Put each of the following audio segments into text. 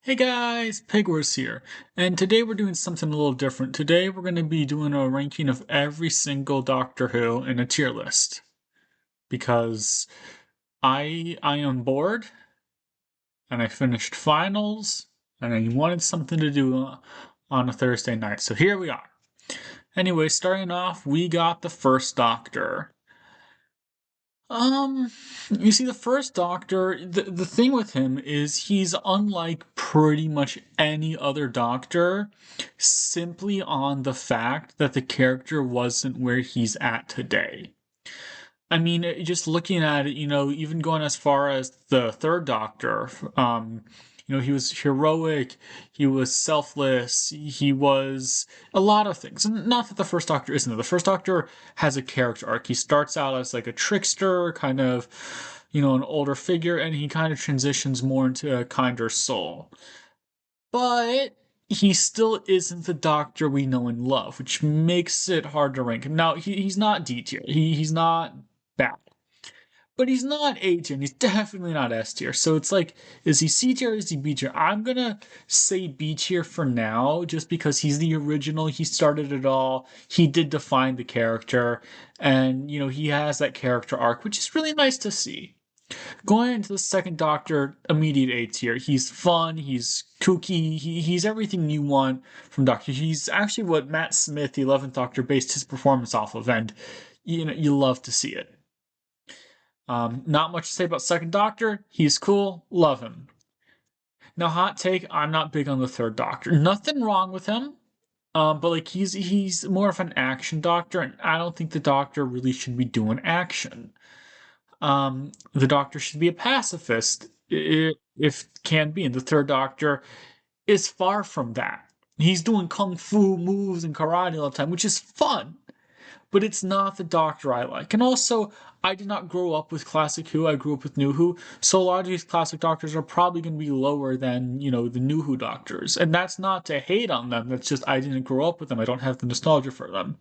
Hey guys, Pigwars here, and today we're doing something a little different. Today we're going to be doing a ranking of every single Doctor Who in a tier list because I am bored and I finished finals and I wanted something to do on a Thursday night. So here we are. Anyway, starting off, we got the first Doctor. Um, you see, the first Doctor, the thing with him is he's unlike pretty much any other Doctor, simply on the fact that the character wasn't where he's at today. I mean, just looking at it, even going as far as the third Doctor, he was heroic, he was selfless, he was a lot of things. And not that the first Doctor isn't. The first Doctor has a character arc. He starts out as like a trickster, kind of, an older figure, and he kind of transitions more into a kinder soul. But he still isn't the Doctor we know and love, which makes it hard to rank him. Now, he's not D tier. He's not bad. But he's not A tier, and he's definitely not S tier. So it's like, is he C tier or is he B tier? I'm gonna say B tier for now, just because he's the original. He started it all. He did define the character, and he has that character arc, which is really nice to see. Going into the second Doctor, immediate A tier. He's fun, he's kooky, he's everything you want from Doctor. He's actually what Matt Smith, the 11th Doctor, based his performance off of, and you love to see it. Not much to say about Second Doctor. He's cool, love him. Now, hot take: I'm not big on the Third Doctor. Nothing wrong with him, but like he's more of an action Doctor, and I don't think the Doctor really should be doing action. The Doctor should be a pacifist, if can be, and the Third Doctor is far from that. He's doing kung fu moves and karate all the time, which is fun, but it's not the Doctor I like. And also, I did not grow up with Classic Who, I grew up with New Who, so a lot of these classic Doctors are probably going to be lower than, the New Who Doctors. And that's not to hate on them, that's just I didn't grow up with them, I don't have the nostalgia for them.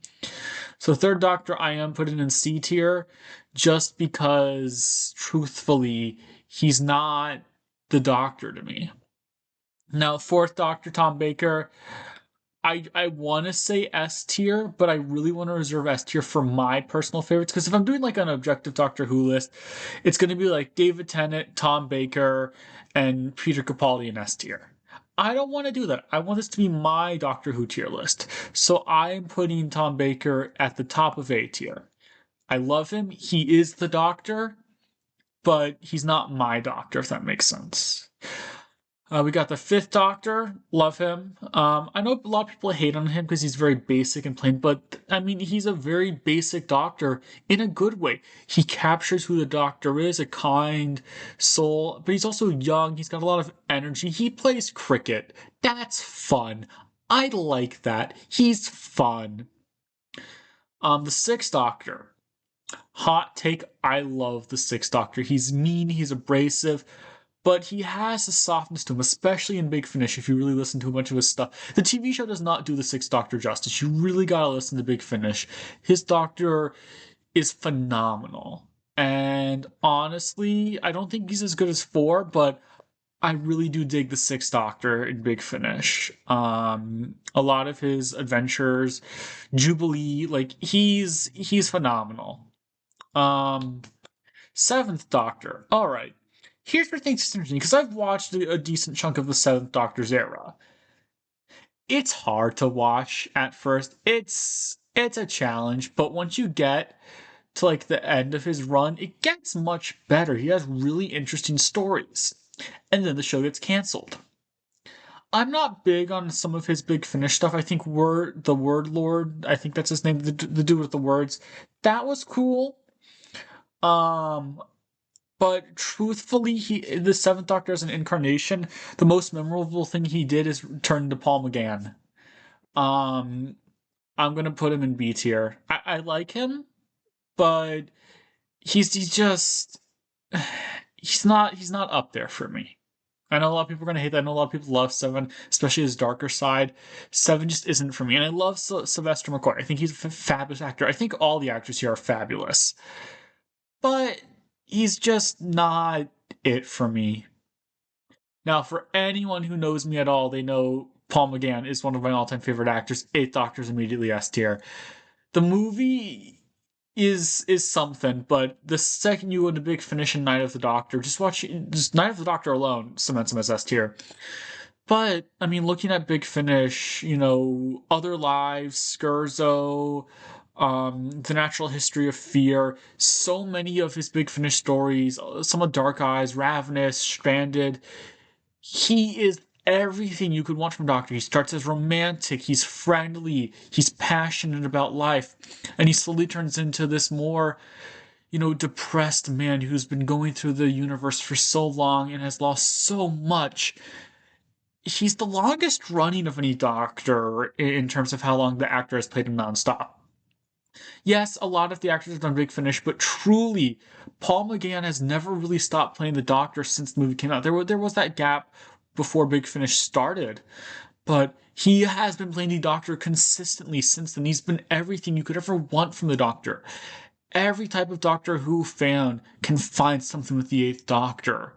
So, Third Doctor, I am putting in C tier just because, truthfully, he's not the Doctor to me. Now, Fourth Doctor, Tom Baker, I want to say S tier, but I really want to reserve S tier for my personal favorites. Because if I'm doing like an objective Doctor Who list, it's going to be like David Tennant, Tom Baker, and Peter Capaldi in S tier. I don't want to do that. I want this to be my Doctor Who tier list. So I'm putting Tom Baker at the top of A tier. I love him. He is the Doctor, but he's not my Doctor, if that makes sense. We got the Fifth Doctor. Love him. I know a lot of people hate on him because he's very basic and plain, but I mean, he's a very basic Doctor in a good way. He captures who the Doctor is, a kind soul, but he's also young. He's got a lot of energy. He plays cricket. That's fun. I like that. He's fun. The Sixth Doctor. Hot take, I love the Sixth Doctor. He's mean, he's abrasive, but he has a softness to him, especially in Big Finish, if you really listen to a bunch of his stuff. The TV show does not do the Sixth Doctor justice. You really gotta listen to Big Finish. His Doctor is phenomenal. And honestly, I don't think he's as good as four, but I really do dig the Sixth Doctor in Big Finish. A lot of his adventures, Jubilee, like he's phenomenal. Um, Seventh Doctor. All right. Here's where things get interesting because I've watched a decent chunk of the Seventh Doctor's era. It's hard to watch at first. It's a challenge, but once you get to like the end of his run, it gets much better. He has really interesting stories. And then the show gets canceled. I'm not big on some of his Big Finish stuff. I think the Word Lord, I think that's his name, the dude with the words. That was cool. Um, But truthfully, the Seventh Doctor as an incarnation, the most memorable thing he did is turn to Paul McGann. Um, I'm gonna put him in B tier. I like him, but he's just he's not up there for me. I know a lot of people are gonna hate that. I know a lot of people love Seven, especially his darker side. Seven just isn't for me, and I love Sylvester McCoy. I think he's a fabulous actor. I think all the actors here are fabulous, but he's just not it for me. Now, for anyone who knows me at all, they know Paul McGann is one of my all-time favorite actors. Eighth Doctor's immediately S tier. The movie is something, but the second you go to Big Finish and Night of the Doctor, just Night of the Doctor alone cements him as S tier. But I mean, looking at Big Finish, Other Lives, Scherzo, The Natural History of Fear, so many of his Big Finish stories, some of Dark Eyes, Ravenous, Stranded, he is everything you could want from Doctor. He starts as romantic, he's friendly, he's passionate about life, and he slowly turns into this more, depressed man who's been going through the universe for so long and has lost so much. He's the longest running of any Doctor in terms of how long the actor has played him nonstop. Yes, a lot of the actors have done Big Finish, but truly, Paul McGann has never really stopped playing the Doctor since the movie came out. There was that gap before Big Finish started, but he has been playing the Doctor consistently since then. He's been everything you could ever want from the Doctor. Every type of Doctor Who fan can find something with the Eighth Doctor.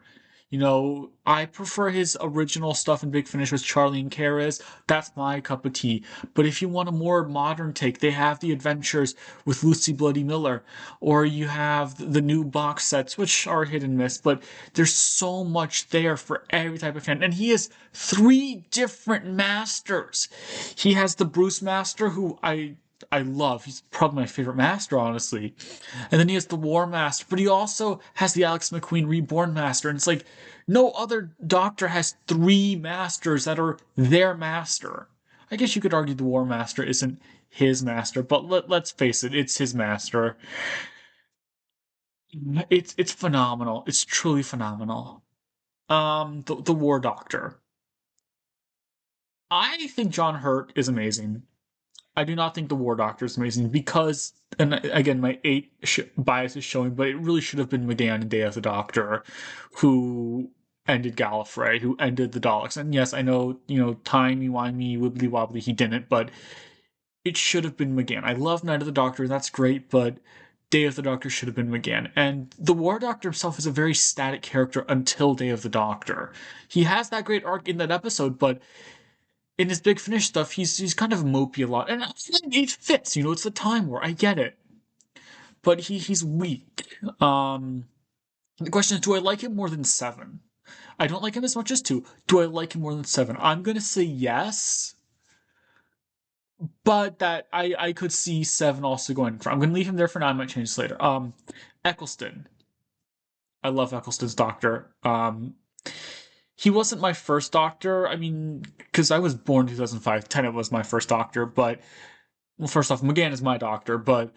I prefer his original stuff in Big Finish with Charlie and Karis. That's my cup of tea. But if you want a more modern take, they have the adventures with Lucy Bloody Miller, or you have the new box sets, which are hit and miss, but there's so much there for every type of fan. And he has three different masters. He has the Bruce Master, who I love. He's probably my favorite master, honestly. And then he has the War Master, but he also has the Alex McQueen Reborn Master. And it's like no other Doctor has three masters that are their master. I guess you could argue the War Master isn't his master, but let's face it, it's his master. It's phenomenal. It's truly phenomenal. The War Doctor. I think John Hurt is amazing. I do not think the War Doctor is amazing because, and again, my bias is showing, but it really should have been McGann and Day of the Doctor who ended Gallifrey, who ended the Daleks. And yes, I know, timey-wimey, wibbly-wobbly, he didn't, but it should have been McGann. I love Night of the Doctor, and that's great, but Day of the Doctor should have been McGann. And the War Doctor himself is a very static character until Day of the Doctor. He has that great arc in that episode, but in his Big Finish stuff, he's kind of mopey a lot, and it fits. It's the Time War. I get it, but he's weak. The question is, do I like him more than seven? I don't like him as much as two. Do I like him more than seven? I'm gonna say yes, but that I could see seven also going for. I'm gonna leave him there for now. I might change this later. Eccleston. I love Eccleston's Doctor. He wasn't my first Doctor. I mean, because I was born in 2005. Tennant was my first Doctor, but well, first off, McGann is my Doctor, but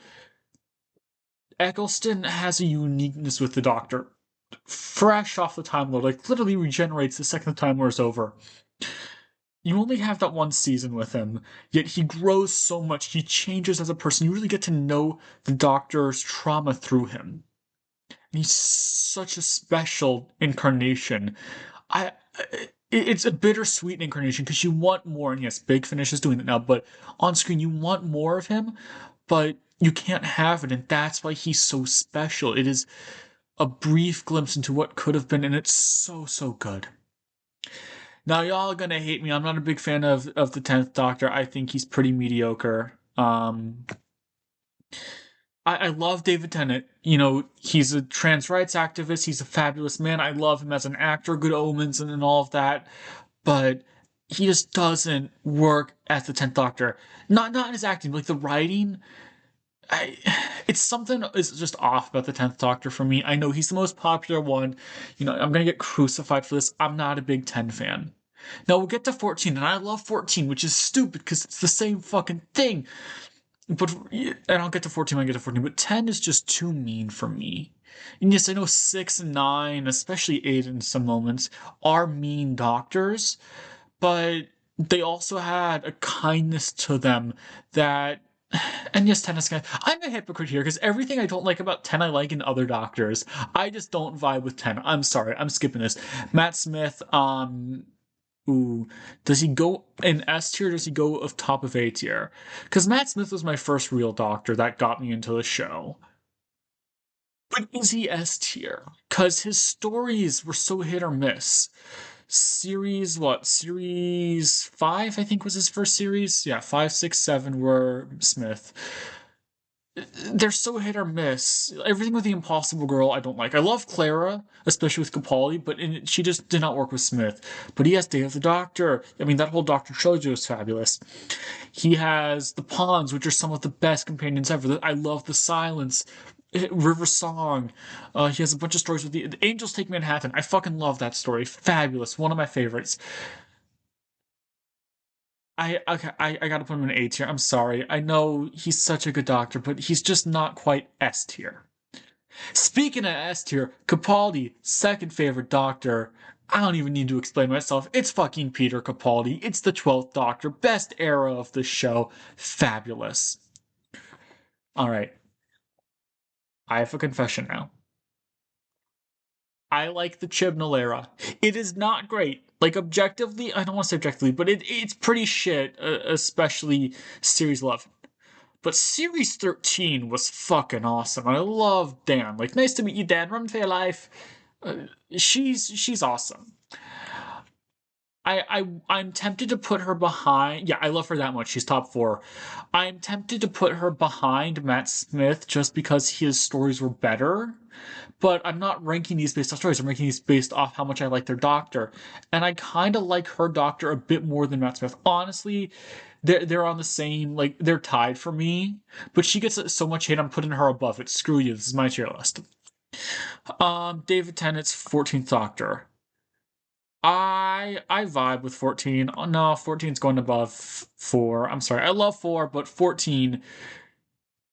Eccleston has a uniqueness with the Doctor. Fresh off the Time Lord, like literally regenerates the second the Time War is over. You only have that one season with him, yet he grows so much. He changes as a person. You really get to know the Doctor's trauma through him. And he's such a special incarnation. I it's a bittersweet incarnation because you want more, and yes, Big Finish is doing it now, but on screen you want more of him, but you can't have it, and that's why he's so special. It is a brief glimpse into what could have been, and it's so good. Now y'all are gonna hate me. I'm not a big fan of the 10th Doctor. I think he's pretty mediocre. I love David Tennant. He's a trans rights activist. He's a fabulous man. I love him as an actor, Good Omens, and all of that. But he just doesn't work as the 10th Doctor. Not in his acting, like the writing. It's something is just off about the 10th Doctor for me. I know he's the most popular one. I'm gonna get crucified for this. I'm not a big 10 fan. Now we'll get to 14, and I love 14, which is stupid because it's the same fucking thing. But and I'll get to 14 when I get to 14, but 10 is just too mean for me. And yes, I know 6 and 9, especially 8 in some moments, are mean doctors, but they also had a kindness to them that. And yes, 10 is kind of, I'm a hypocrite here because everything I don't like about 10 I like in other doctors. I just don't vibe with 10. I'm sorry, I'm skipping this. Matt Smith, ooh, does he go in S tier or does he go of top of A tier? Because Matt Smith was my first real Doctor that got me into the show. But is he S tier? Because his stories were so hit or miss. Series what? Series 5, I think was his first series. Yeah, 5, 6, 7 were Smith. They're so hit or miss. Everything with the Impossible Girl, I don't like. I love Clara, especially with Capaldi, but she just did not work with Smith. But he has Day of the Doctor. I mean, that whole Doctor trilogy was fabulous. He has the Pawns, which are some of the best companions ever. I love the Silence. River Song. He has a bunch of stories with the Angels Take Manhattan. I fucking love that story. Fabulous. One of my favorites. I gotta put him in A tier. I'm sorry. I know he's such a good doctor, but he's just not quite S tier. Speaking of S tier, Capaldi, second favorite doctor. I don't even need to explain myself. It's fucking Peter Capaldi. It's the 12th Doctor. Best era of the show. Fabulous. Alright, I have a confession now. I like the Chibnall era. It is not great. Like, objectively, I don't want to say objectively, but it's pretty shit, especially Series 11. But Series 13 was fucking awesome. I love Dan. Like, nice to meet you, Dan. Run for your life. Uh, she's awesome. I'm tempted to put her behind. Yeah, I love her that much. She's top four. I'm tempted to put her behind Matt Smith just because his stories were better. But I'm not ranking these based off stories. I'm ranking these based off how much I like their doctor, and I kind of like her doctor a bit more than Matt Smith. Honestly, they're on the same, like, they're tied for me. But she gets so much hate. I'm putting her above it. Screw you. This is my tier list. David Tennant's 14th Doctor. I vibe with 14. Oh, no, 14's going above 4. I'm sorry. I love 4, but 14,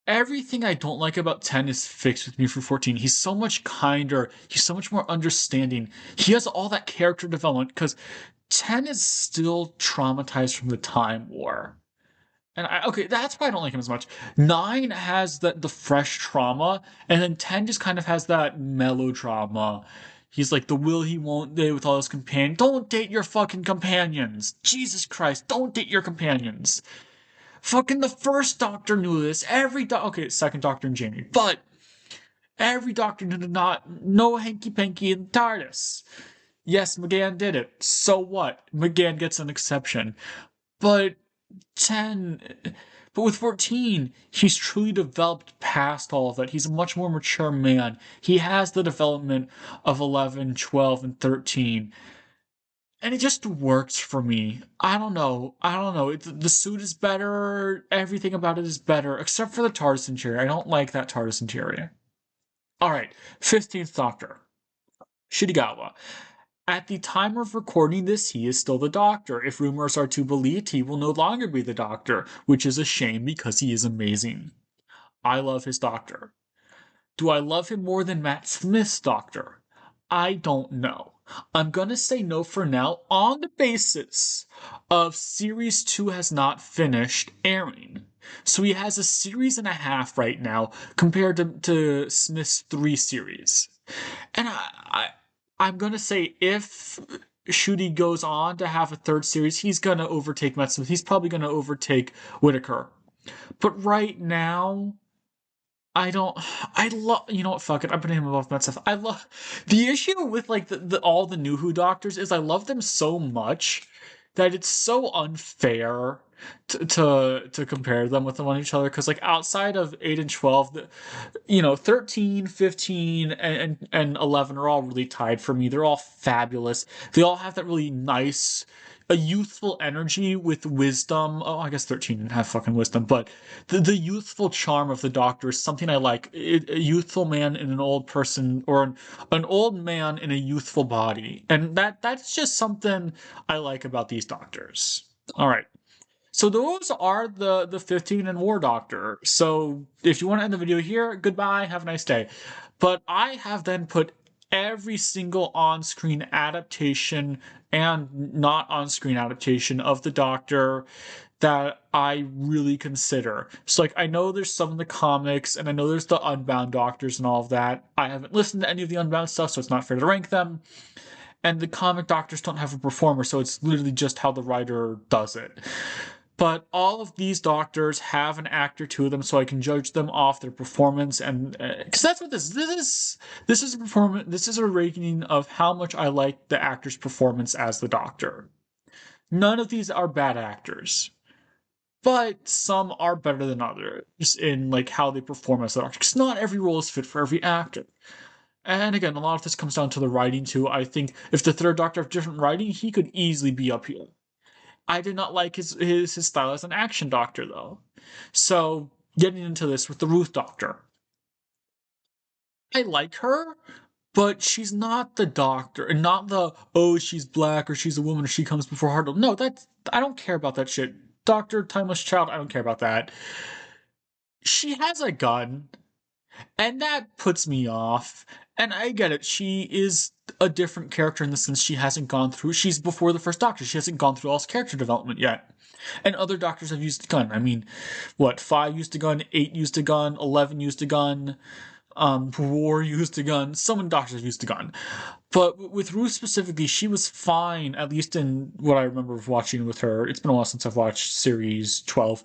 everything I don't like about 10 is fixed with me for 14. He's so much kinder. He's so much more understanding. He has all that character development because 10 is still traumatized from the Time War. And okay, that's why I don't like him as much. 9 has the fresh trauma, and then 10 just kind of has that melodrama. He's like the will he won't they with all his companions. Don't date your fucking companions. Jesus Christ, don't date your companions. Fucking the first Doctor knew this. Okay, second Doctor and Jamie, but every Doctor did not know hanky panky in TARDIS. Yes, McGann did it. So what? McGann gets an exception. But 10, but with 14, he's truly developed past all of that. He's a much more mature man. He has the development of 11, 12, and 13. And it just works for me. I don't know. I don't know. The suit is better. Everything about it is better, except for the TARDIS interior. I don't like that TARDIS interior. All right, 15th Doctor, Shidigawa. At the time of recording this, he is still the Doctor. If rumors are to be believed, he will no longer be the Doctor, which is a shame because he is amazing. I love his Doctor. Do I love him more than Matt Smith's Doctor? I don't know. I'm gonna say no for now on the basis of Series 2 has not finished airing. So he has a series and a half right now compared to Smith's 3 series. And I'm gonna say if Shooty goes on to have a third series, he's gonna overtake Matt Smith. He's probably gonna overtake Whitaker. But right now, I don't. I love. You know what? Fuck it. I'm putting him above Matt Smith. I love the issue with like the all the New Who doctors is I love them so much that it's so unfair to compare them with one each other because like outside of 8 and 12 13, 15, and 11 are all really tied for me. They're all fabulous. They all have that really nice, a youthful energy with wisdom. Oh, I guess 13 didn't have fucking wisdom, but the youthful charm of the Doctor is something I like. A youthful man in an old person, or an old man in a youthful body. And that's just something I like about these Doctors. All right. So those are the 15 and War Doctor. So if you want to end the video here, goodbye, have a nice day. But I have then put every single on-screen adaptation and not on-screen adaptation of the Doctor that I really consider. So like I know there's some in the comics and I know there's the Unbound Doctors and all of that. I haven't listened to any of the Unbound stuff, so it's not fair to rank them. And the comic Doctors don't have a performer, so it's literally just how the writer does it. But all of these doctors have an actor to them, so I can judge them off their performance, and because that's what this is a performance. This is a rating of how much I like the actor's performance as the Doctor. None of these are bad actors, but some are better than others in like how they perform as the Doctor. Because not every role is fit for every actor. And again, a lot of this comes down to the writing too. I think if the third Doctor had different writing, he could easily be up here. I did not like his style as an action Doctor though. So getting into this with the Ruth Doctor, I like her, but she's not the Doctor, and not the oh she's black or she's a woman or she comes before Hartnell. No, that's I don't care about that shit. Doctor Timeless Child, I don't care about that. She has a gun, and that puts me off. And I get it. She is a different character in the sense she hasn't gone through. She's before the first Doctor. She hasn't gone through all his character development yet. And other Doctors have used a gun. I mean, what, 5 used a gun, 8 used a gun, 11 used a gun, War used a gun. Some Doctors have used a gun. But with Ruth specifically, she was fine, at least in what I remember of watching with her. It's been a while since I've watched series 12.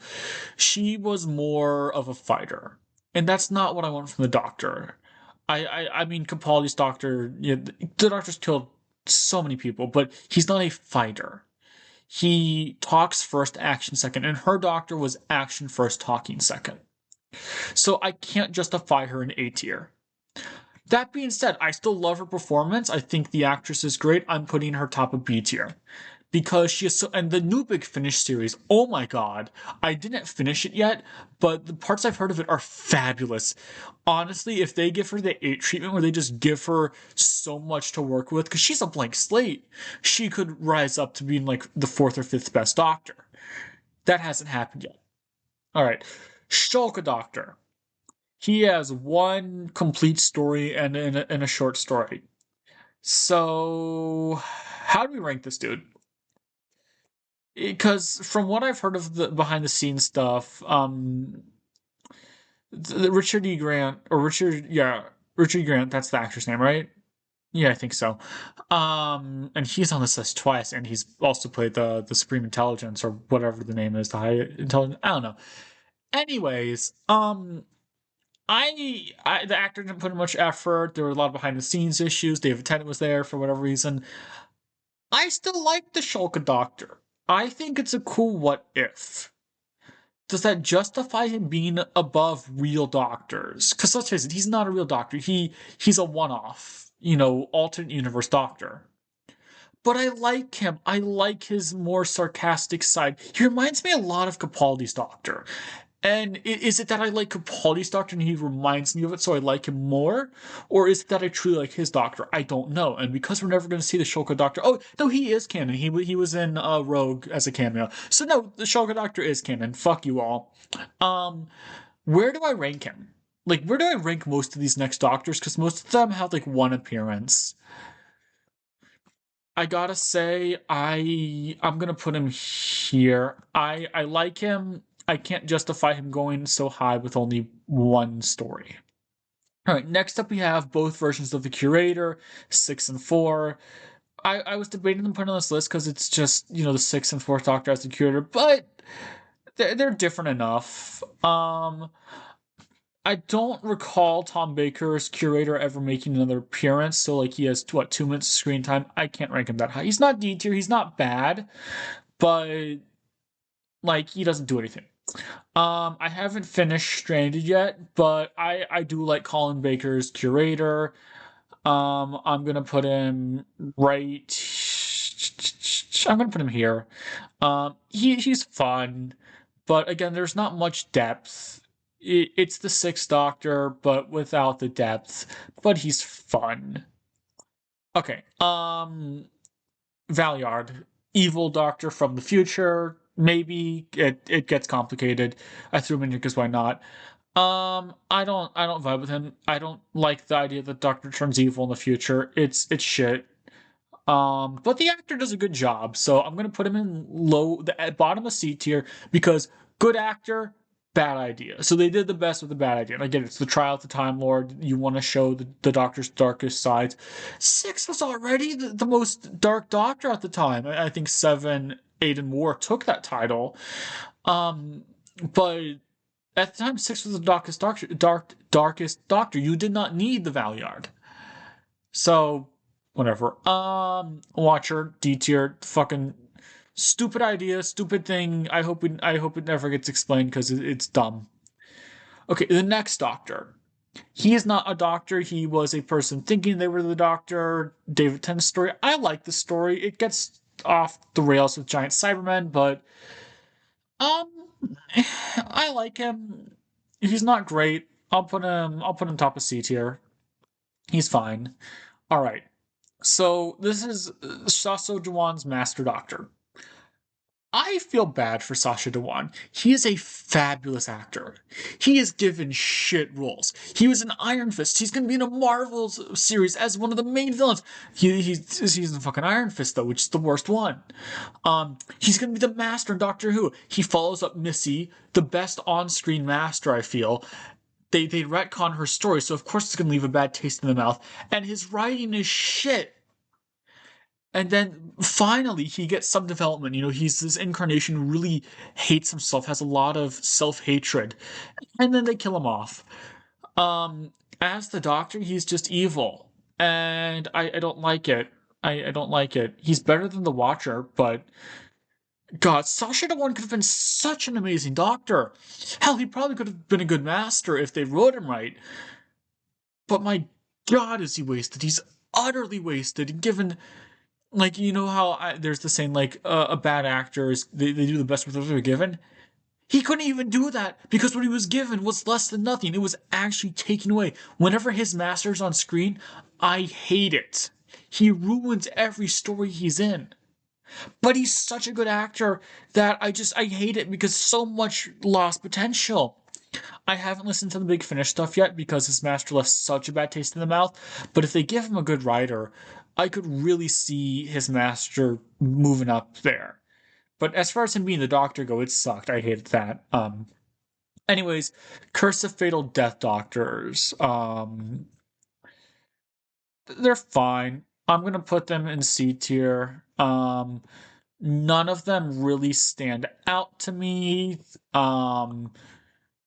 She was more of a fighter. And that's not what I want from the Doctor. I mean, Capaldi's Doctor, yeah, the Doctor's killed so many people, but he's not a fighter. He talks first, action second, and her Doctor was action first, talking second. So I can't justify her in A tier. That being said, I still love her performance. I think the actress is great. I'm putting her top of B tier because she is so. And the new Big Finish series, oh my god, I didn't finish it yet, but the parts I've heard of it are fabulous. Honestly, if they give her the 8 treatment where they just give her so much to work with, because she's a blank slate, she could rise up to being like the 4th or 5th best Doctor. That hasn't happened yet. All right, Shulka Doctor. He has one complete story and a short story. So, how do we rank this dude? Because from what I've heard of the behind the scenes stuff, Richard E. Grant or Richard E. Grant, that's the actor's name, right? Yeah, I think so. And he's on this list twice, and he's also played the Supreme Intelligence or whatever the name is, the High Intelligence. I don't know. Anyways, the actor didn't put in much effort. There were a lot of behind the scenes issues. David Tennant was there for whatever reason. I still like the Shulka Doctor. I think it's a cool what if. Does that justify him being above real doctors? Because let's face it, he's not a real doctor. He's a one-off, alternate universe doctor. But I like him. I like his more sarcastic side. He reminds me a lot of Capaldi's Doctor. And is it that I like Capaldi's Doctor and he reminds me of it, so I like him more? Or is it that I truly like his Doctor? I don't know. And because we're never going to see the Shulka Doctor, oh no, he is canon. He was in Rogue as a cameo. So no, the Shulka Doctor is canon. Fuck you all. Where do I rank him? Like, where do I rank most of these next Doctors? Because most of them have like one appearance. I gotta say, I'm gonna put him here. I like him. I can't justify him going so high with only one story. All right, next up we have both versions of the Curator, 6 and 4. I was debating them putting on this list because it's just, the 6th and 4th Doctor as the Curator, but they're different enough. I don't recall Tom Baker's Curator ever making another appearance, so like he has 2 minutes of screen time. I can't rank him that high. He's not D tier, he's not bad, but like he doesn't do anything. I haven't finished Stranded yet, but I do like Colin Baker's Curator. I'm gonna put him right. I'm gonna put him here. He's fun, but again, there's not much depth. It's the 6th Doctor, but without the depth. But he's fun. Okay. Valeyard, evil Doctor from the future. Maybe it gets complicated. I threw him in here because why not? I don't vibe with him. I don't like the idea that Doctor turns evil in the future. It's shit. But the actor does a good job, so I'm gonna put him in the bottom of C tier because good actor, bad idea. So they did the best with the bad idea. And again, it's the trial of the Time Lord. You want to show the Doctor's darkest sides. Six was already the most dark Doctor at the time. I think seven, eight, and more took that title. Um, but at the time, six was the darkest Doctor. You did not need the Valiard. So whatever. Watcher, D tier, fucking stupid idea, stupid thing. I hope it never gets explained because it's dumb. Okay, the next Doctor. He is not a doctor. He was a person thinking they were the Doctor. David Tennant's story. I like the story. It gets off the rails with giant Cybermen, but um, I like him. He's not great. I'll put him top of C tier. He's fine. All right. So this is Sasso Dewan's Master Doctor. I feel bad for Sacha Dhawan. He is a fabulous actor. He is given shit roles. He was in Iron Fist. He's going to be in a Marvel series as one of the main villains. He's in fucking Iron Fist though, which is the worst one. He's going to be the Master in Doctor Who. He follows up Missy, the best on-screen Master. I feel they retcon her story, so of course it's going to leave a bad taste in the mouth. And his writing is shit. And then finally he gets some development. You know, he's this incarnation who really hates himself, has a lot of self-hatred. And then they kill him off. As the Doctor, he's just evil. And I don't like it. I don't like it. He's better than the Watcher, but God, Sacha Dhawan could have been such an amazing Doctor. Hell, he probably could have been a good Master if they wrote him right. But my God, is he wasted? He's utterly wasted. Given like you know how there's the saying like a bad actor is they do the best with what they're given. He couldn't even do that because what he was given was less than nothing. It was actually taken away. Whenever his master's on screen, I hate it. He ruins every story he's in. But he's such a good actor that I hate it because so much lost potential. I haven't listened to the Big Finish stuff yet because his master left such a bad taste in the mouth. But if they give him a good writer, I could really see his master moving up there. But as far as him being the Doctor go, it sucked. I hated that. Anyways, Curse of Fatal Death Doctors. They're fine. I'm gonna put them in C tier. None of them really stand out to me.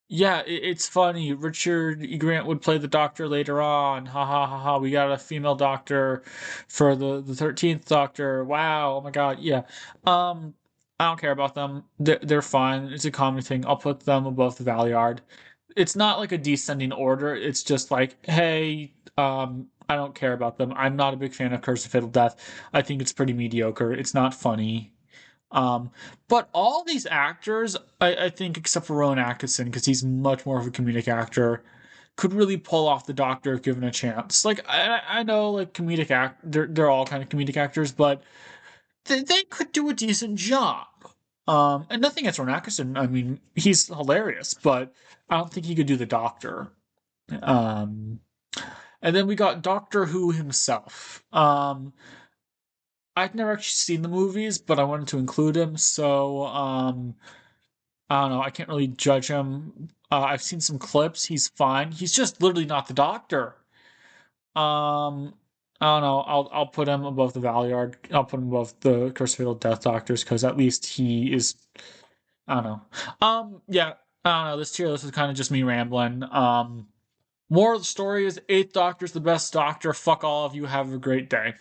Yeah, it's funny. Richard E. Grant would play the Doctor later on. Ha ha ha ha. We got a female Doctor for the 13th Doctor. Wow. Oh my God. Yeah. I don't care about them. They're fine. It's a comedy thing. I'll put them above the Valiard. It's not like a descending order. It's just like, hey, I don't care about them. I'm not a big fan of Curse of Fatal Death. I think it's pretty mediocre. It's not funny. Um, but all these actors, I think, except for Rowan Atkinson, because he's much more of a comedic actor, could really pull off the Doctor if given a chance. Like I know, like comedic they're all kind of comedic actors, but they could do a decent job. And nothing against Rowan Atkinson. I mean, he's hilarious, but I don't think he could do the Doctor. Um, and then we got Doctor Who himself. I've never actually seen the movies, but I wanted to include him, so I don't know. I can't really judge him. I've seen some clips. He's fine. He's just literally not the Doctor. Um, I don't know. I'll put him above the Valiard. I'll put him above the Curse of Fatal Death Doctors because at least he is. I don't know. Yeah. I don't know. This tier list is kind of just me rambling. Moral of the story is Eighth Doctor's the best Doctor. Fuck all of you. Have a great day.